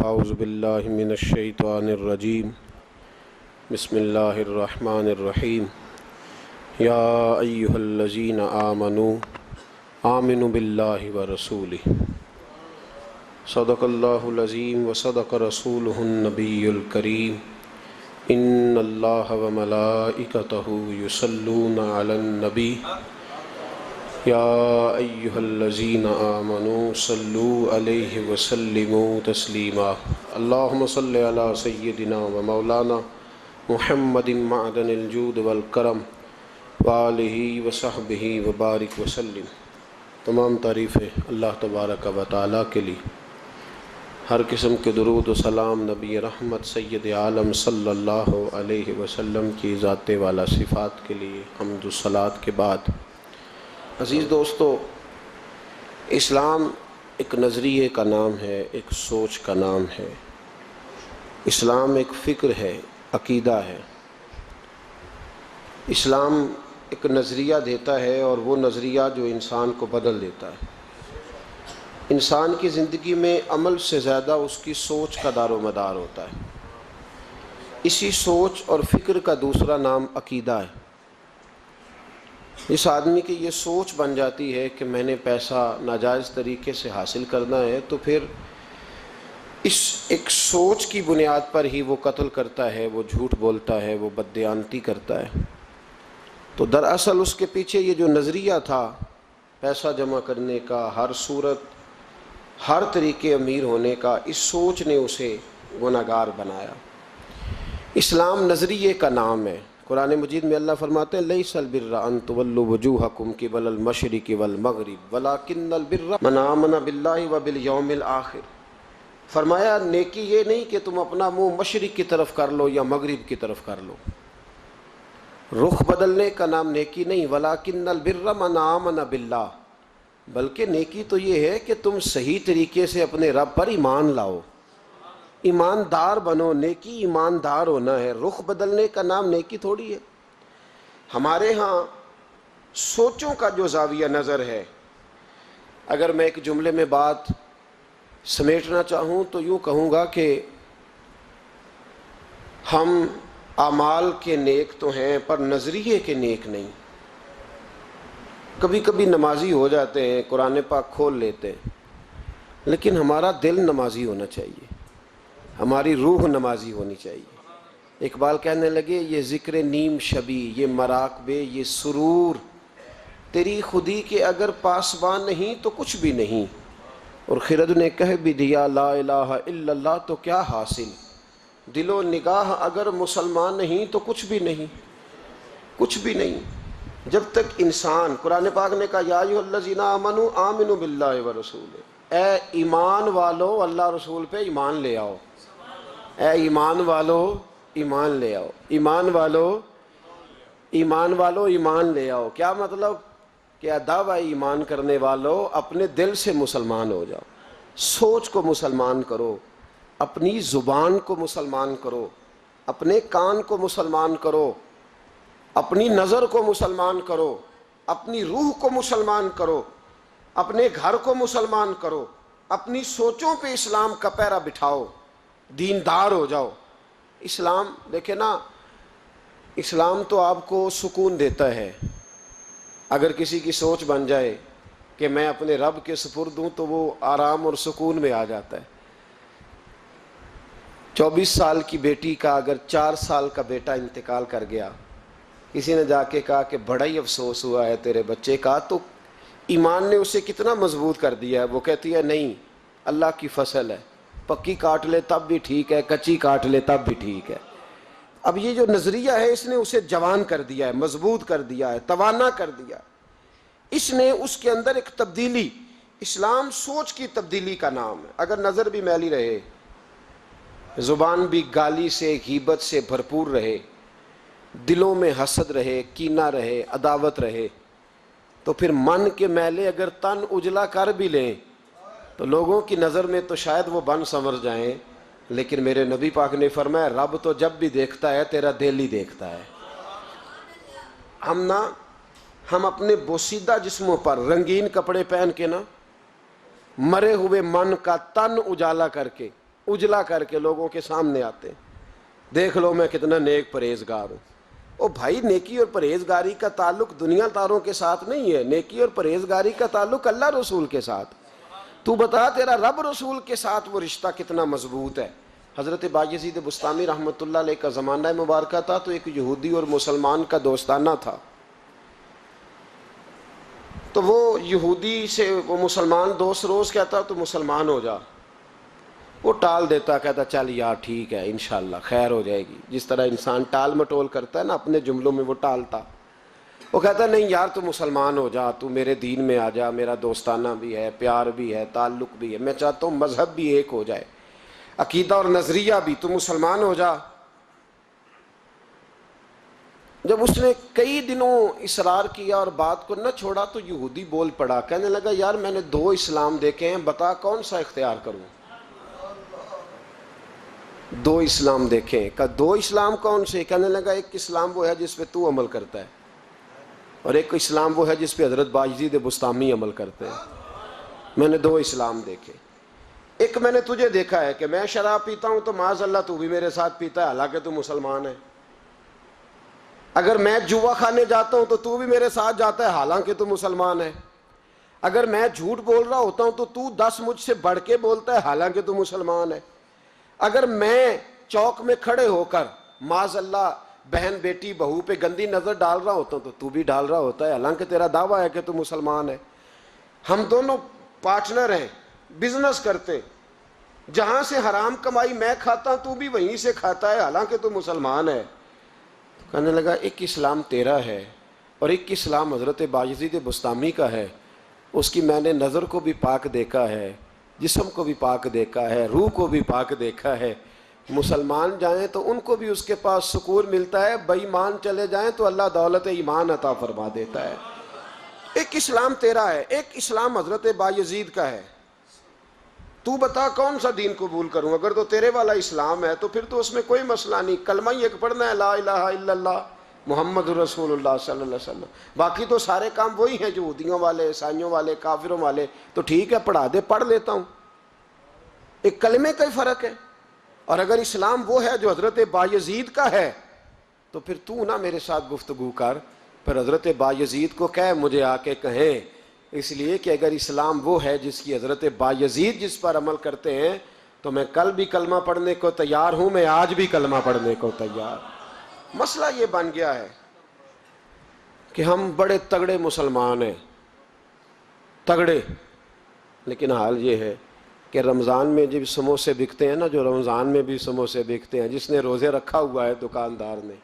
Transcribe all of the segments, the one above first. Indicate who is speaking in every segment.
Speaker 1: اعوذ باللہ من الشیطان الرجیم بسم اللہ الرحمن الرحیم یا ایہا الذین آمنوا باللہ ورسولہ صدق اللہ العظیم وصدق رسولہ النبی الکریم ان اللہ وملائکتہ یصلون علی النبی یا ایہا الذین آمنوا صلوا علیہ وسلموا تسلیما اللہم صلی علی سیدنا و مولانا محمد معدن الجود والکرم وآلہ وصحبہ وبارک وسلم۔ تمام تعریفیں اللہ تبارک و تعالیٰ کے لیے، ہر قسم کے درود و سلام نبی رحمت سید عالم صلی اللہ علیہ وسلم کی ذات والا صفات کے لیے حمد و صلوات کے بعد، عزیز دوستو، اسلام ایک نظریے کا نام ہے، ایک سوچ کا نام ہے۔ اسلام ایک فکر ہے، عقیدہ ہے۔ اسلام ایک نظریہ دیتا ہے اور وہ نظریہ جو انسان کو بدل دیتا ہے۔ انسان کی زندگی میں عمل سے زیادہ اس کی سوچ کا دار و مدار ہوتا ہے۔ اسی سوچ اور فکر کا دوسرا نام عقیدہ ہے۔ اس آدمی کی یہ سوچ بن جاتی ہے کہ میں نے پیسہ ناجائز طریقے سے حاصل کرنا ہے، تو پھر اس ایک سوچ کی بنیاد پر ہی وہ قتل کرتا ہے، وہ جھوٹ بولتا ہے، وہ بددیانتی کرتا ہے۔ تو دراصل اس کے پیچھے یہ جو نظریہ تھا پیسہ جمع کرنے کا، ہر صورت ہر طریقے امیر ہونے کا، اس سوچ نے اسے گناہگار بنایا۔ اسلام نظریے کا نام ہے۔ قرآن مجید میں اللہ فرماتے ہیں لیس البر ان تولوا وجوہکم قبل المشرق والمغرب ولکن البر من آمن باللہ وبالیوم الآخر۔ فرمایا نیکی یہ نہیں کہ تم اپنا منہ مشرق کی طرف کر لو یا مغرب کی طرف کر لو۔ رخ بدلنے کا نام نیکی نہیں، ولکن البر من آمن باللہ، بلکہ نیکی تو یہ ہے کہ تم صحیح طریقے سے اپنے رب پر ایمان لاؤ، ایماندار بنو۔ نیکی ایماندار ہونا ہے، رخ بدلنے کا نام نیکی تھوڑی ہے۔ ہمارے ہاں سوچوں کا جو زاویہ نظر ہے، اگر میں ایک جملے میں بات سمیٹنا چاہوں تو یوں کہوں گا کہ ہم اعمال کے نیک تو ہیں پر نظریے کے نیک نہیں۔ کبھی کبھی نمازی ہو جاتے ہیں، قرآن پاک کھول لیتے ہیں، لیکن ہمارا دل نمازی ہونا چاہیے، ہماری روح نمازی ہونی چاہیے۔ اقبال کہنے لگے یہ ذکر نیم شبی، یہ مراقبے، یہ سرور، تیری خودی کے اگر پاسبان نہیں تو کچھ بھی نہیں۔ اور خرد نے کہہ بھی دیا لا الہ الا اللہ تو کیا حاصل، دل و نگاہ اگر مسلمان نہیں تو کچھ بھی نہیں، کچھ بھی نہیں۔ جب تک انسان، قرآن پاک نے کہا یا ایھا الذین آمنوا آمنوا باللہ ورسولہ، اے ایمان والو اللہ رسول پہ ایمان لے آؤ، اے ایمان والو ایمان لے آؤ، ایمان والو ایمان والو ایمان لے آؤ۔ کیا مطلب؟ کہ دعویٰ ایمان کرنے والو اپنے دل سے مسلمان ہو جاؤ، سوچ کو مسلمان کرو، اپنی زبان کو مسلمان کرو، اپنے کان کو مسلمان کرو، اپنی نظر کو مسلمان کرو، اپنی روح کو مسلمان کرو، اپنے گھر کو مسلمان کرو، اپنی سوچوں پہ اسلام کا پیرا بٹھاؤ، دیندار ہو جاؤ۔ اسلام دیکھیں نا، اسلام تو آپ کو سکون دیتا ہے۔ اگر کسی کی سوچ بن جائے کہ میں اپنے رب کے سپرد ہوں تو وہ آرام اور سکون میں آ جاتا ہے۔ 24 سال کی بیٹی کا اگر 4 سال کا بیٹا انتقال کر گیا، کسی نے جا کے کہا کہ بڑا ہی افسوس ہوا ہے تیرے بچے کا، تو ایمان نے اسے کتنا مضبوط کر دیا ہے۔ وہ کہتی ہے نہیں، اللہ کی فصل ہے، پکی کاٹ لے تب بھی ٹھیک ہے، کچی کاٹ لے تب بھی ٹھیک ہے۔ اب یہ جو نظریہ ہے اس نے اسے جوان کر دیا ہے، مضبوط کر دیا ہے، توانا کر دیا۔ اس نے اس کے اندر ایک تبدیلی، اسلام سوچ کی تبدیلی کا نام ہے۔ اگر نظر بھی میلی رہے، زبان بھی گالی سے غیبت سے بھرپور رہے، دلوں میں حسد رہے، کینہ رہے، عداوت رہے، تو پھر من کے میلے اگر تن اجلا کر بھی لیں تو لوگوں کی نظر میں تو شاید وہ بن سنور جائیں، لیکن میرے نبی پاک نے فرمایا رب تو جب بھی دیکھتا ہے تیرا دل ہی دیکھتا ہے۔ ہم اپنے بوسیدہ جسموں پر رنگین کپڑے پہن کے نا، مرے ہوئے من کا تن اجالا کر کے اجلا کر کے لوگوں کے سامنے آتے ہیں، دیکھ لو میں کتنا نیک پرہیزگار ہوں۔ او بھائی، نیکی اور پرہیزگاری کا تعلق دنیا داروں کے ساتھ نہیں ہے، نیکی اور پرہیزگاری کا تعلق اللہ رسول کے ساتھ۔ تو بتا تیرا رب رسول کے ساتھ وہ رشتہ کتنا مضبوط ہے۔ حضرت بایزید بستامی رحمۃ اللہ علیہ کا زمانہ مبارکہ تھا، تو ایک یہودی اور مسلمان کا دوستانہ تھا۔ تو وہ یہودی سے وہ مسلمان دوست روز کہتا تو مسلمان ہو جا، وہ ٹال دیتا، کہتا چل یار ٹھیک ہے انشاءاللہ خیر ہو جائے گی، جس طرح انسان ٹال مٹول کرتا ہے نا اپنے جملوں میں، وہ ٹالتا۔ وہ کہتا نہیں یار تو مسلمان ہو جا، تو میرے دین میں آ جا، میرا دوستانہ بھی ہے، پیار بھی ہے، تعلق بھی ہے، میں چاہتا ہوں مذہب بھی ایک ہو جائے، عقیدہ اور نظریہ بھی، تو مسلمان ہو جا۔ جب اس نے کئی دنوں اصرار کیا اور بات کو نہ چھوڑا تو یہودی بول پڑا، کہنے لگا یار میں نے 2 اسلام دیکھے ہیں، بتا کون سا اختیار کروں؟ 2 اسلام دیکھے ہیں، کہا 2 اسلام کون سے؟ کہنے لگا ایک اسلام وہ ہے جس پہ تو عمل کرتا ہے، اور ایک اسلام وہ ہے جس پہ حضرت بایزید بستامی عمل کرتے ہیں۔ میں نے 2 اسلام دیکھے، ایک میں نے تجھے دیکھا ہے کہ میں شراب پیتا ہوں تو معاذ اللہ تو بھی میرے ساتھ پیتا ہے، حالانکہ تو مسلمان ہے۔ اگر میں جوا کھانے جاتا ہوں تو بھی میرے ساتھ جاتا ہے، حالانکہ تو مسلمان ہے۔ اگر میں جھوٹ بول رہا ہوتا ہوں تو 10 مجھ سے بڑھ کے بولتا ہے، حالانکہ تو مسلمان ہے۔ اگر میں چوک میں کھڑے ہو کر معاذ اللہ بہن بیٹی بہو پہ گندی نظر ڈال رہا ہوتا ہوں تو بھی ڈال رہا ہوتا ہے، حالانکہ تیرا دعویٰ ہے کہ تو مسلمان ہے۔ ہم دونوں پارٹنر ہیں، بزنس کرتے، جہاں سے حرام کمائی میں کھاتا ہوں تو بھی وہیں سے کھاتا ہے، حالانکہ تو مسلمان ہے۔ کہنے لگا ایک اسلام تیرا ہے اور ایک اسلام حضرت بایزید بستامی کا ہے، اس کی میں نے نظر کو بھی پاک دیکھا ہے، جسم کو بھی پاک دیکھا ہے، روح کو بھی پاک دیکھا ہے۔ مسلمان جائیں تو ان کو بھی اس کے پاس سکون ملتا ہے، بے ایمان چلے جائیں تو اللہ دولت ایمان عطا فرما دیتا ہے۔ ایک اسلام تیرا ہے، ایک اسلام حضرت بایزید کا ہے، تو بتا کون سا دین قبول کروں؟ اگر تو تیرے والا اسلام ہے تو پھر تو اس میں کوئی مسئلہ نہیں، کلمہ ہی ایک پڑھنا ہے، لا الہ الا اللہ محمد رسول اللہ صلی اللہ علیہ وسلم، باقی تو سارے کام وہی ہیں جو یہودیوں والے، عیسائیوں والے، کافروں والے۔ تو ٹھیک ہے پڑھا دے، پڑھ لیتا ہوں، ایک کلمے کا ہی فرق ہے۔ اور اگر اسلام وہ ہے جو حضرت بایزید کا ہے تو پھر تو نہ میرے ساتھ گفتگو کر، پھر حضرت بایزید کو کہہ مجھے آ کے کہیں، اس لیے کہ اگر اسلام وہ ہے جس کی حضرت بایزید جس پر عمل کرتے ہیں تو میں کل بھی کلمہ پڑھنے کو تیار ہوں، میں آج بھی کلمہ پڑھنے کو تیار۔ مسئلہ یہ بن گیا ہے کہ ہم بڑے تگڑے مسلمان ہیں، تگڑے، لیکن حال یہ ہے کہ رمضان میں جب سموسے بکتے ہیں نا، جو رمضان میں بھی سموسے بکتے ہیں، جس نے روزے رکھا ہوا ہے دکاندار نے،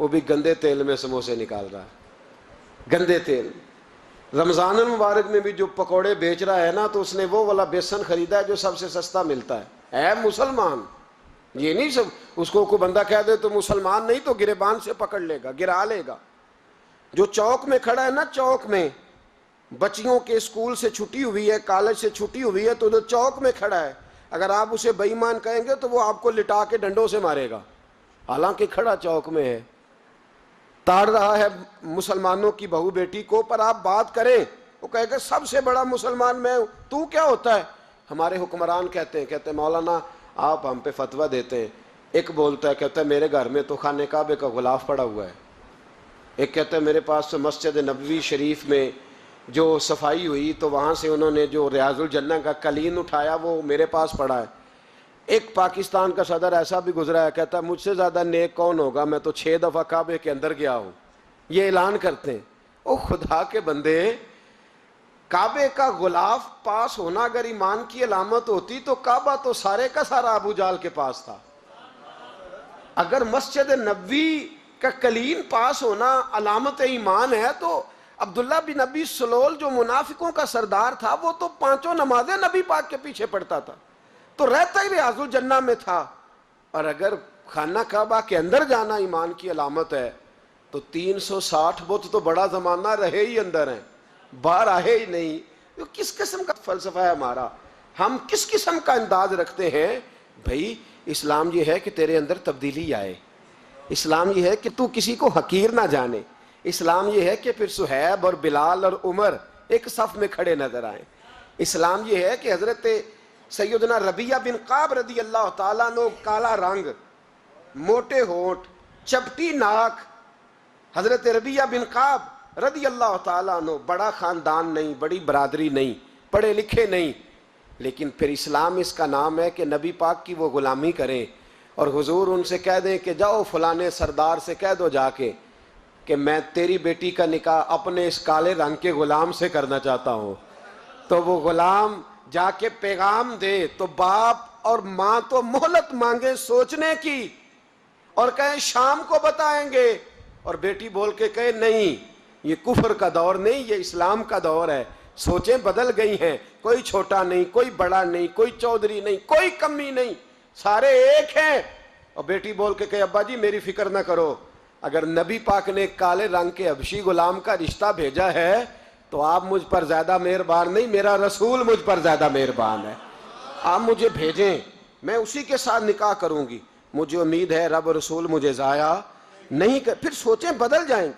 Speaker 1: وہ بھی گندے تیل میں سموسے نکال رہا ہے، گندے تیل۔ رمضان المبارک میں بھی جو پکوڑے بیچ رہا ہے نا، تو اس نے وہ والا بیسن خریدا ہے جو سب سے سستا ملتا ہے۔ اے مسلمان، یہ نہیں سب اس کو کوئی بندہ کہہ دے تو مسلمان نہیں، تو گریبان سے پکڑ لے گا، گرا لے گا۔ جو چوک میں کھڑا ہے نا، چوک میں بچیوں کے اسکول سے چھٹی ہوئی ہے، کالج سے چھٹی ہوئی ہے، تو جو چوک میں کھڑا ہے اگر آپ اسے بے ایمان کہیں گے تو وہ آپ کو لٹا کے ڈنڈوں سے مارے گا، حالانکہ کھڑا چوک میں ہے، تاڑ رہا ہے مسلمانوں کی بہو بیٹی کو۔ پر آپ بات کریں، وہ کہے گا سب سے بڑا مسلمان میں ہوں، تو کیا ہوتا ہے؟ ہمارے حکمران کہتے ہیں مولانا آپ ہم پہ فتویٰ دیتے ہیں۔ ایک بولتا ہے، کہتا ہے میرے گھر میں تو خانہ کعبے کا غلاف پڑا ہوا ہے، ایک کہتا ہے میرے پاس تو مسجد نبوی شریف میں جو صفائی ہوئی تو وہاں سے انہوں نے جو ریاض الجنہ کا قلین اٹھایا وہ میرے پاس پڑا ہے۔ ایک پاکستان کا صدر ایسا بھی گزرا ہے، کہتا ہے مجھ سے زیادہ نیک کون ہوگا، میں تو 6 دفعہ کعبے کے اندر گیا ہوں۔ یہ اعلان کرتے ہیں۔ او خدا کے بندے، کعبے کا غلاف پاس ہونا اگر ایمان کی علامت ہوتی تو کعبہ تو سارے کا سارا ابو جال کے پاس تھا۔ اگر مسجد نبوی کا قلین پاس ہونا علامت ایمان ہے تو عبداللہ بن ابی سلول جو منافقوں کا سردار تھا وہ تو 5 نمازیں نبی پاک کے پیچھے پڑھتا تھا، تو رہتا ہی ریاض الجنہ میں تھا۔ اور اگر خانہ کعبہ کے اندر جانا ایمان کی علامت ہے تو 360 بت تو بڑا زمانہ رہے ہی اندر ہیں، باہر آئے ہی نہیں۔ تو کس قسم کا فلسفہ ہے ہمارا؟ ہم کس قسم کا انداز رکھتے ہیں؟ بھائی اسلام یہ ہے کہ تیرے اندر تبدیلی آئے، اسلام یہ ہے کہ تو کسی کو حقیر نہ جانے، اسلام یہ ہے کہ پھر صہیب اور بلال اور عمر ایک صف میں کھڑے نظر آئیں، اسلام یہ ہے کہ حضرت سیدنا ربیعہ بن قعب رضی اللہ تعالیٰ عنہ، کالا رنگ، موٹے ہونٹ، چپٹی ناک. حضرت ربیعہ بن قعب رضی اللہ تعالیٰ عنہ، بڑا خاندان نہیں، بڑی برادری نہیں، پڑھے لکھے نہیں، لیکن پھر اسلام اس کا نام ہے کہ نبی پاک کی وہ غلامی کریں. اور حضور ان سے کہہ دیں کہ جاؤ فلانے سردار سے کہہ دو جا کے کہ میں تیری بیٹی کا نکاح اپنے اس کالے رنگ کے غلام سے کرنا چاہتا ہوں. تو وہ غلام جا کے پیغام دے تو باپ اور ماں تو مہلت مانگے سوچنے کی اور کہیں شام کو بتائیں گے، اور بیٹی بول کے کہے نہیں، یہ کفر کا دور نہیں، یہ اسلام کا دور ہے. سوچیں بدل گئی ہیں، کوئی چھوٹا نہیں، کوئی بڑا نہیں، کوئی چودھری نہیں، کوئی کمی نہیں، سارے ایک ہیں. اور بیٹی بول کے کہے ابا جی میری فکر نہ کرو، اگر نبی پاک نے کالے رنگ کے حبشی غلام کا رشتہ بھیجا ہے تو آپ مجھ پر زیادہ مہربان نہیں، میرا رسول مجھ پر زیادہ مہربان ہے. آپ مجھے بھیجیں، میں اسی کے ساتھ نکاح کروں گی. مجھے امید ہے رب رسول مجھے ضائع نہیں کر. پھر سوچیں بدل جائیں گے.